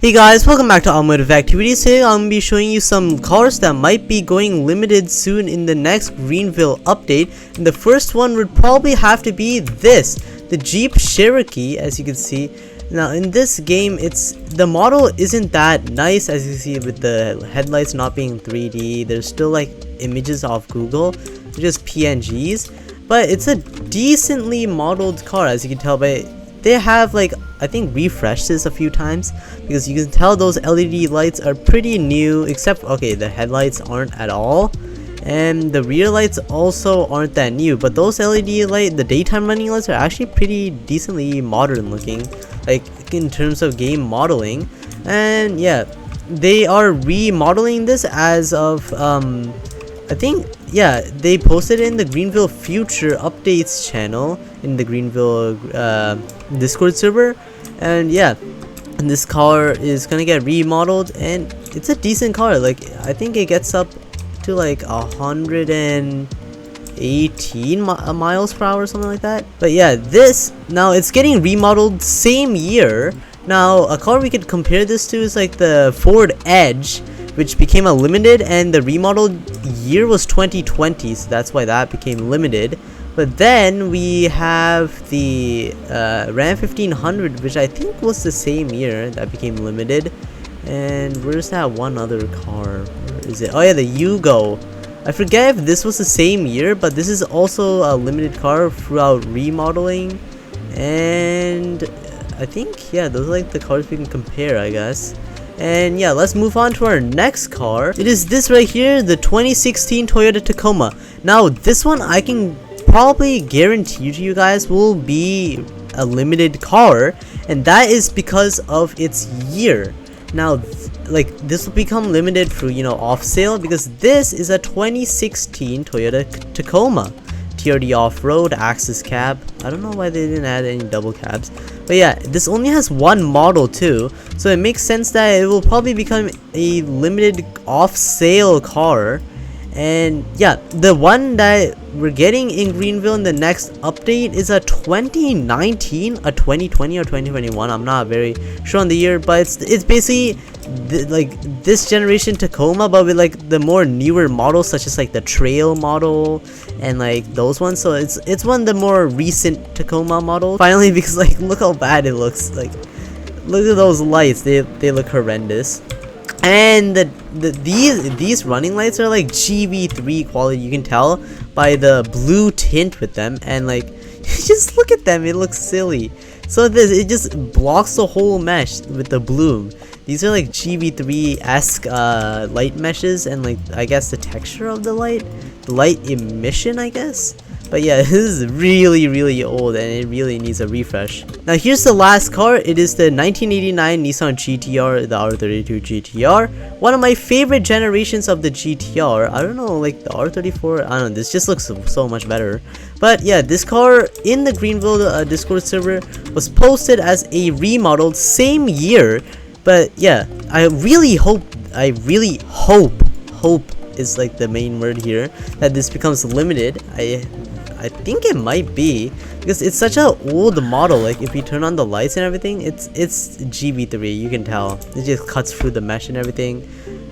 Hey guys, welcome back to Automotive Activities. Today I'm going to be showing you some cars that might be going limited soon in the next Greenville update. And the first one would probably have to be this, the Jeep Cherokee, as you can see. Now in this game, the model isn't that nice, as you see with the headlights not being 3D. There's still like images off Google, just PNGs. But it's a decently modeled car, as you can tell by they have like I think refreshed this a few times, because you can tell those LED lights are pretty new, except okay, the headlights aren't at all, and the rear lights also aren't that new, but those the daytime running lights are actually pretty decently modern looking, like in terms of game modeling. And yeah, they are remodeling this as of I think, yeah, they posted in the Greenville Future Updates channel in the Greenville Discord server. And yeah, and this car is gonna get remodeled, and it's a decent car. Like I think it gets up to like 118 miles per hour or something like that. But yeah, this now it's getting remodeled same year. Now a car we could compare this to is like the Ford Edge, which became a limited, and the remodeled year was 2020, so that's why that became limited. But then we have the Ram 1500, which I think was the same year that became limited. And where's that one other car? Where is it? Oh yeah, the Yugo. I forget if this was the same year, but this is also a limited car throughout remodeling. And I think, yeah, those are like the cars we can compare, I guess. And yeah, let's move on to our next car. It is this right here, the 2016 Toyota Tacoma. Now this one I can probably guarantee to you guys will be a limited car, and that is because of its year. Now like this will become limited through, you know, off sale, because this is a 2016 Toyota Tacoma TRD off-road access cab. I don't know why they didn't add any double cabs, but yeah, this only has one model too, so it makes sense that it will probably become a limited off-sale car. And yeah, the one that we're getting in Greenville in the next update is a 2019, a 2020 or 2021. I'm not very sure on the year, but it's basically like this generation Tacoma, but with like the more newer models, such as like the Trail model and like those ones. So it's one of the more recent Tacoma models. Finally, because like look how bad it looks. Like look at those lights, they look horrendous. And these running lights are like GV3 quality, you can tell by the blue tint with them, and like just look at them, it looks silly. So it just blocks the whole mesh with the bloom. These are like GV3-esque light meshes, and like I guess the texture of the light emission, I guess. But yeah, this is really old, and it really needs a refresh. Now here's the last car. It is the 1989 Nissan GTR, the R32 GTR. One of my favorite generations of the GTR. I don't know, like the R34, I don't know, this just looks so much better. But yeah, this car in the Greenville Discord server was posted as a remodeled same year. But yeah, I really hope is like the main word here, that this becomes limited. I think it might be, because it's such an old model. Like if you turn on the lights and everything, it's GV3, you can tell. It just cuts through the mesh and everything.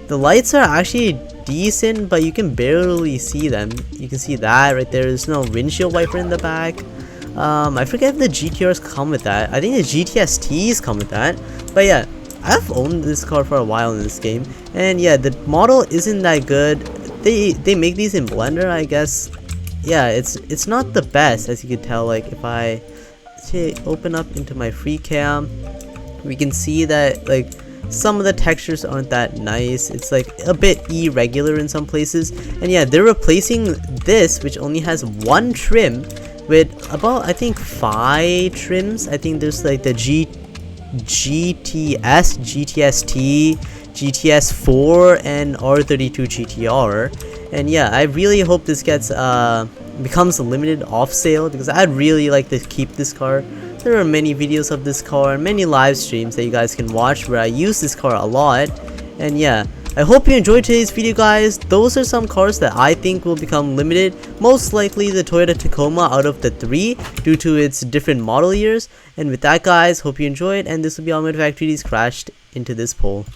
The lights are actually decent, but you can barely see them. You can see that right there. There's no windshield wiper in the back. I forget if the GTRs come with that. I think the GTS-Ts come with that. But yeah, I've owned this car for a while in this game, and yeah, the model isn't that good. They make these in Blender, I guess. Yeah, it's not the best, as you can tell. Like if I open up into my free cam, we can see that like some of the textures aren't that nice. It's like a bit irregular in some places. And yeah, they're replacing this, which only has one trim, with about I think 5 trims. I think there's like the GTS, GTS-T, GTS4, and R32 GTR. And yeah, I really hope this gets becomes a limited off sale, because I'd really like to keep this car. There are many videos of this car, many live streams that you guys can watch where I use this car a lot. And yeah, I hope you enjoyed today's video, guys. Those are some cars that I think will become limited. Most likely the Toyota Tacoma out of the 3 due to its different model years. And with that, guys, hope you enjoyed, and this will be all my factories crashed into this pole.